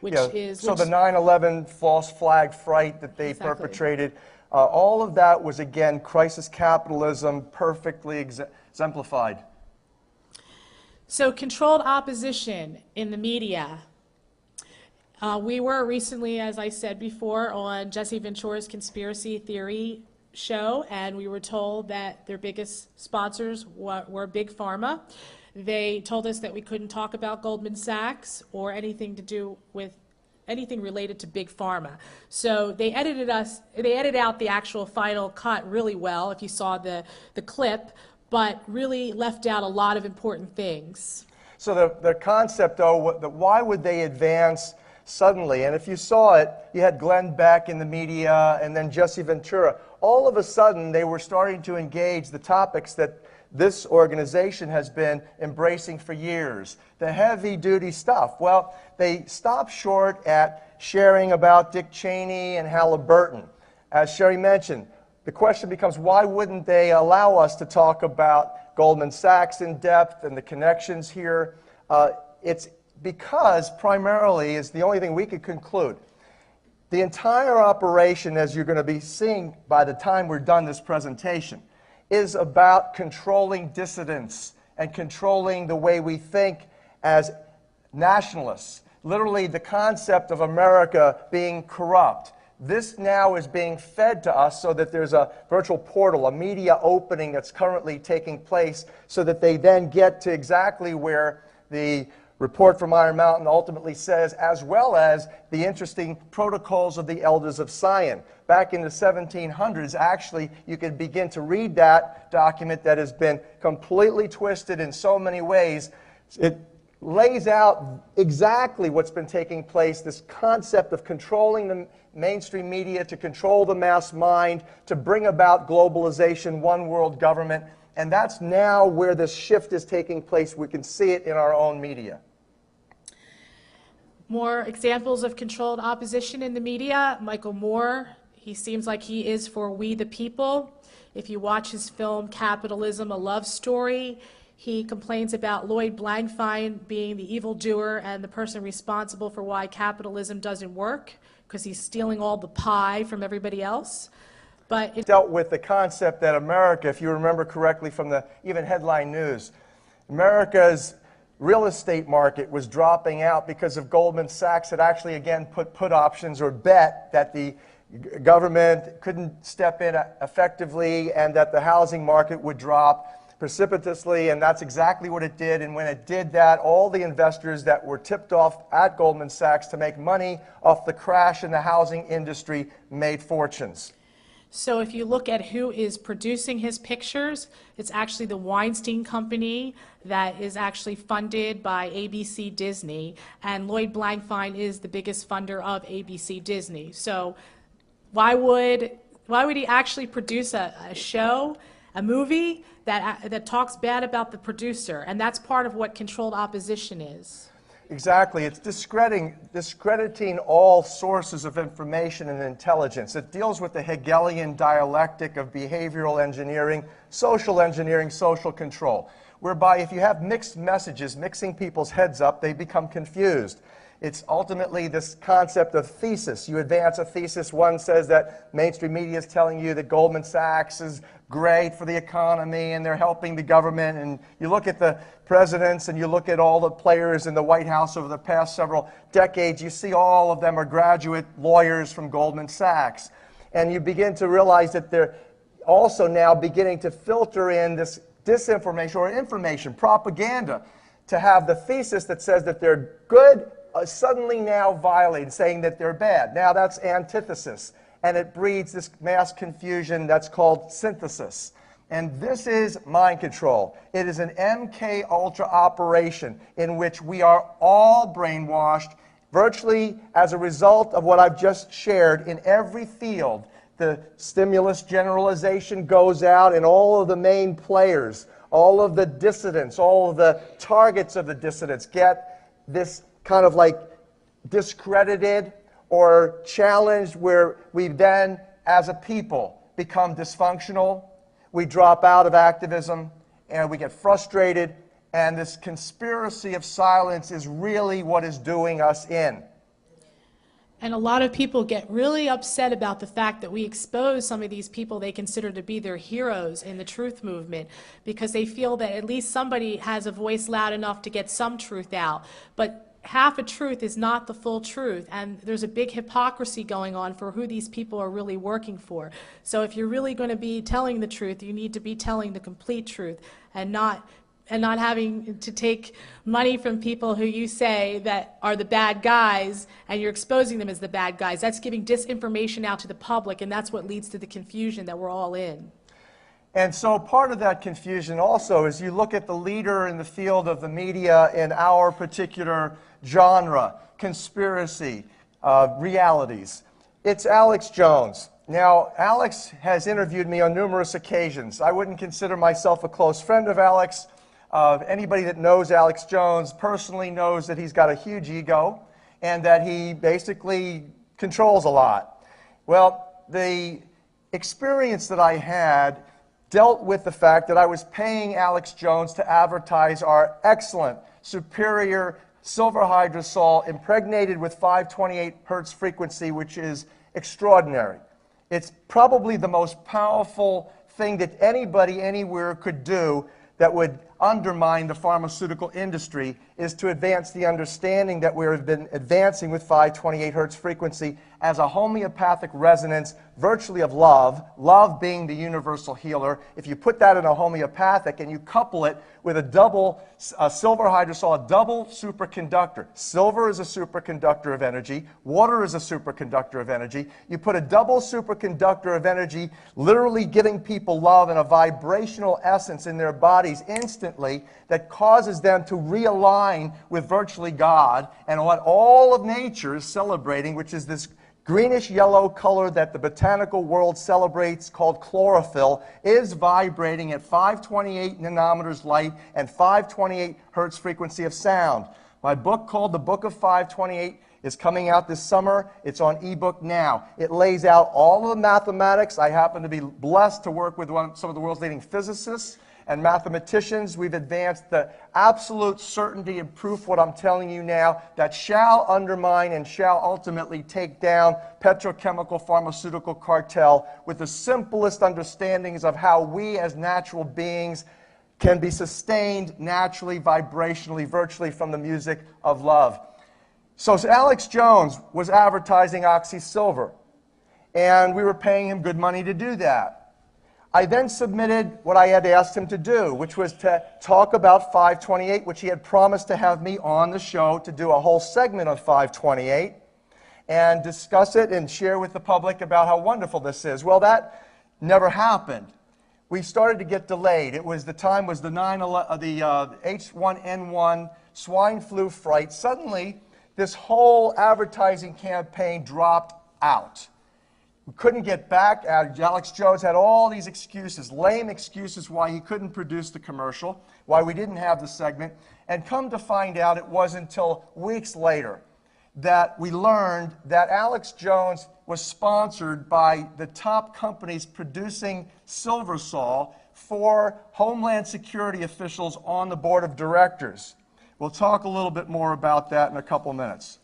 which Yeah, is... so the 9/11 false flag fright that they perpetrated, all of that was, again, crisis capitalism perfectly exemplified. So controlled opposition in the media. We were recently, as I said before, on Jesse Ventura's conspiracy theory show, and we were told that their biggest sponsors were Big Pharma. They told us that we couldn't talk about Goldman Sachs or anything to do with anything related to Big Pharma. So they edited out the actual final cut really well, if you saw the clip, but really left out a lot of important things. So the concept, though, why would they advance suddenly? And if you saw it, you had Glenn Beck in the media and then Jesse Ventura. All of a sudden, they were starting to engage the topics that this organization has been embracing for years, the heavy-duty stuff. Well, they stopped short at sharing about Dick Cheney and Halliburton. As Sherri mentioned, the question becomes, why wouldn't they allow us to talk about Goldman Sachs in depth and the connections here? It's because, primarily, is the only thing we could conclude. The entire operation, as you're going to be seeing by the time we're done this presentation, is about controlling dissidents and controlling the way we think as nationalists. Literally, the concept of America being corrupt. This now is being fed to us so that there's a virtual portal, a media opening that's currently taking place so that they then get to exactly where the report from Iron Mountain ultimately says, as well as the interesting protocols of the Elders of Zion. Back in the 1700s, actually, you could begin to read that document that has been completely twisted in so many ways. It lays out exactly what's been taking place, this concept of controlling the mainstream media to control the mass mind, to bring about globalization, one world government. And that's now where this shift is taking place. We can see it in our own media. More examples of controlled opposition in the media. Michael Moore, he seems like he is for we the people. If you watch his film Capitalism, A Love Story, he complains about Lloyd Blankfein being the evildoer and the person responsible for why capitalism doesn't work, because he's stealing all the pie from everybody else. But it dealt with the concept that America, if you remember correctly from the even headline news, America's real estate market was dropping out because of Goldman Sachs had actually again put options or bet that the government couldn't step in effectively and that the housing market would drop precipitously, and that's exactly what it did. And when it did that, all the investors that were tipped off at Goldman Sachs to make money off the crash in the housing industry made fortunes. So if you look at who is producing his pictures, it's actually the Weinstein Company that is actually funded by ABC Disney, and Lloyd Blankfein is the biggest funder of ABC Disney. So why would he actually produce a show, a movie that talks bad about the producer? And that's part of what controlled opposition is. Exactly. It's discrediting all sources of information and intelligence. It deals with the Hegelian dialectic of behavioral engineering, social control, whereby if you have mixed messages, mixing people's heads up, they become confused. It's ultimately this concept of thesis. You advance a thesis. One says that mainstream media is telling you that Goldman Sachs is great for the economy and they're helping the government. And you look at the presidents and you look at all the players in the White House over the past several decades, you see all of them are graduate lawyers from Goldman Sachs. And you begin to realize that they're also now beginning to filter in this disinformation or information, propaganda, to have the thesis that says that they're good suddenly now violated, saying that they're bad. Now that's antithesis, and it breeds this mass confusion that's called synthesis. And this is mind control. It is an MK Ultra operation in which we are all brainwashed virtually as a result of what I've just shared in every field. The stimulus generalization goes out, and all of the main players, all of the dissidents, all of the targets of the dissidents get this kind of like discredited or challenged, where we then, as a people, become dysfunctional. We drop out of activism, and we get frustrated, and this conspiracy of silence is really what is doing us in. And a lot of people get really upset about the fact that we expose some of these people they consider to be their heroes in the truth movement, because they feel that at least somebody has a voice loud enough to get some truth out. But half a truth is not the full truth, and there's a big hypocrisy going on for who these people are really working for. So if you're really going to be telling the truth, you need to be telling the complete truth, and not having to take money from people who you say that are the bad guys, and you're exposing them as the bad guys. That's giving disinformation out to the public, and that's what leads to the confusion that we're all in. And so part of that confusion also is you look at the leader in the field of the media in our particular genre, conspiracy, realities. It's Alex Jones. Now, Alex has interviewed me on numerous occasions. I wouldn't consider myself a close friend of Alex. Anybody that knows Alex Jones personally knows that he's got a huge ego and that he basically controls a lot. Well, the experience that I had dealt with the fact that I was paying Alex Jones to advertise our excellent, superior silver hydrosol impregnated with 528 hertz frequency, which is extraordinary. It's probably the most powerful thing that anybody anywhere could do that would undermine the pharmaceutical industry, is to advance the understanding that we've been advancing with 528 hertz frequency as a homeopathic resonance virtually of love, love being the universal healer. If you put that in a homeopathic and you couple it with a double silver hydrosol, a double superconductor. Silver is a superconductor of energy. Water is a superconductor of energy. You put a double superconductor of energy, literally giving people love and a vibrational essence in their bodies instantly that causes them to realign with virtually God and what all of nature is celebrating, which is this greenish-yellow color that the botanical world celebrates called chlorophyll, is vibrating at 528 nanometers light and 528 hertz frequency of sound. My book called The Book of 528 is coming out this summer. It's on ebook now. It lays out all of the mathematics. I happen to be blessed to work with some of the world's leading physicists and mathematicians. We've advanced the absolute certainty and proof, what I'm telling you now, that shall undermine and shall ultimately take down petrochemical pharmaceutical cartel with the simplest understandings of how we as natural beings can be sustained naturally, vibrationally, virtually from the music of love. So Alex Jones was advertising OxySilver, and we were paying him good money to do that. I then submitted what I had asked him to do, which was to talk about 528, which he had promised to have me on the show to do a whole segment on 528 and discuss it and share with the public about how wonderful this is. Well, that never happened. We started to get delayed. It was the H1N1 swine flu fright. Suddenly, this whole advertising campaign dropped out. We couldn't get back. Alex Jones had all these excuses, lame excuses why he couldn't produce the commercial, why we didn't have the segment. And come to find out, it wasn't until weeks later that we learned that Alex Jones was sponsored by the top companies producing Silversol for Homeland Security officials on the board of directors. We'll talk a little bit more about that in a couple minutes.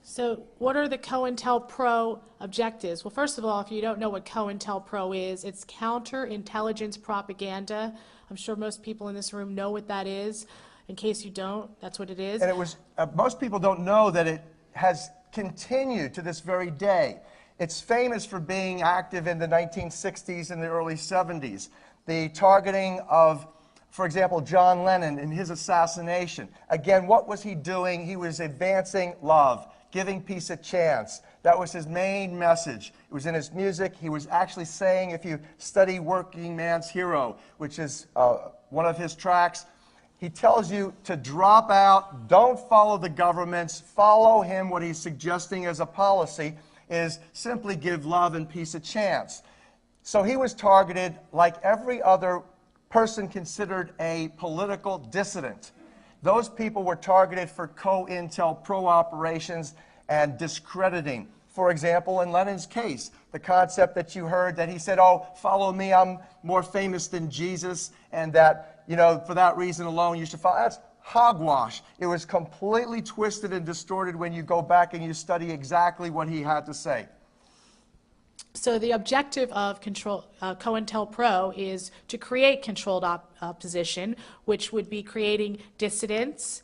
So what are the COINTELPRO objectives? Well, first of all, if you don't know what COINTELPRO is, it's counterintelligence propaganda. I'm sure most people in this room know what that is. In case you don't, that's what it is. And it was, most people don't know that it has continued to this very day. It's famous for being active in the 1960s and the early 70s. The targeting of, for example, John Lennon and his assassination. Again, what was he doing? He was advancing love, giving peace a chance. That was his main message. It was in his music. He was actually saying, if you study Working Man's Hero, which is one of his tracks, he tells you to drop out, don't follow the governments, follow him. What he's suggesting as a policy is simply give love and peace a chance. So he was targeted like every other person considered a political dissident. Those people were targeted for COINTELPRO operations and discrediting. For example, in Lennon's case, the concept that you heard that he said, oh, follow me, I'm more famous than Jesus, and that, you know, for that reason alone you should follow. That's hogwash. It was completely twisted and distorted when you go back and you study exactly what he had to say. So the objective of COINTELPRO is to create controlled opposition, which would be creating dissidents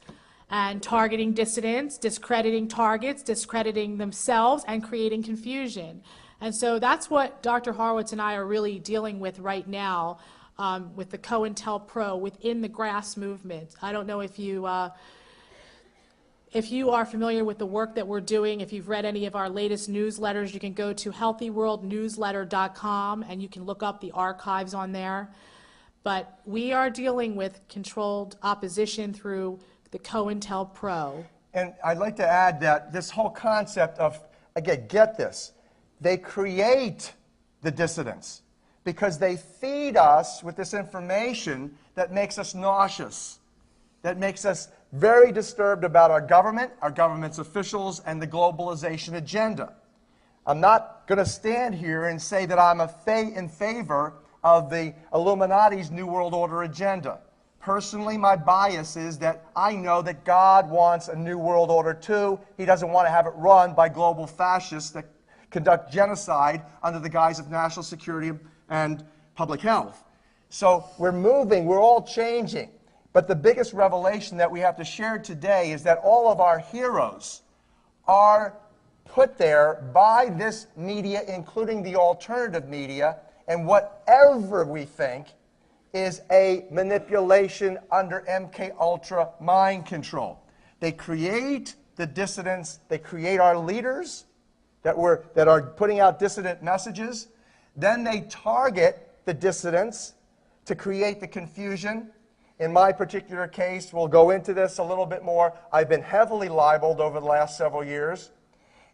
and targeting dissidents, discrediting targets, discrediting themselves, and creating confusion. And so that's what Dr. Horowitz and I are really dealing with right now with the COINTELPRO within the grass movement. I don't know if you are familiar with the work that we're doing. If you've read any of our latest newsletters, you can go to healthyworldnewsletter.com and you can look up the archives on there. But we are dealing with controlled opposition through the COINTELPRO. And I'd like to add that this whole concept of, again, get this, they create the dissidents because they feed us with this information that makes us nauseous, that makes us very disturbed about our government, our government's officials, and the globalization agenda. I'm not going to stand here and say that I'm in favor of the Illuminati's New World Order agenda. Personally, my bias is that I know that God wants a New World Order too. He doesn't want to have it run by global fascists that conduct genocide under the guise of national security and public health. So we're moving, we're all changing. But the biggest revelation that we have to share today is that all of our heroes are put there by this media, including the alternative media, and whatever we think is a manipulation under MK-Ultra mind control. They create the dissidents, they create our leaders that are putting out dissident messages, then they target the dissidents to create the confusion. In my particular case, we'll go into this a little bit more, I've been heavily libeled over the last several years,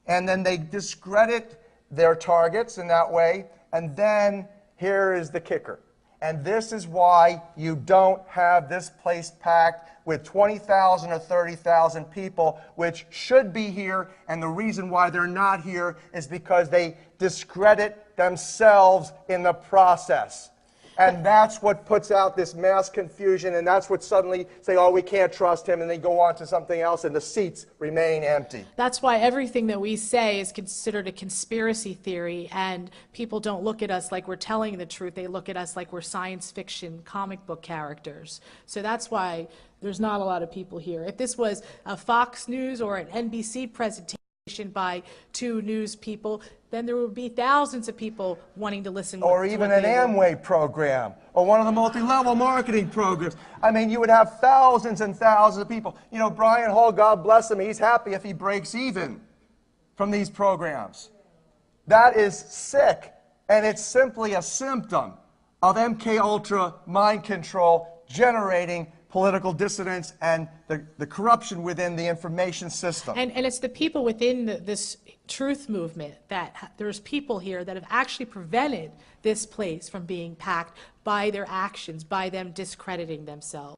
and then they discredit their targets in that way, and then here is the kicker. And this is why you don't have this place packed with 20,000 or 30,000 people, which should be here, and the reason why they're not here is because they discredit themselves in the process. And that's what puts out this mass confusion, and that's what suddenly say, oh, we can't trust him, and they go on to something else, and the seats remain empty. That's why everything that we say is considered a conspiracy theory, and people don't look at us like we're telling the truth. They look at us like we're science fiction comic book characters. So that's why there's not a lot of people here. If this was a Fox News or an NBC presentation by two news people, then there would be thousands of people wanting to listen. Or even an Amway program, or one of the multi-level marketing programs. I mean, you would have thousands and thousands of people. You know, Brian Hall, God bless him, he's happy if he breaks even from these programs. That is sick, and it's simply a symptom of MK-Ultra mind control generating political dissidence and the corruption within the information system. And it's the people within this truth movement that there's people here that have actually prevented this place from being packed by their actions, by them discrediting themselves.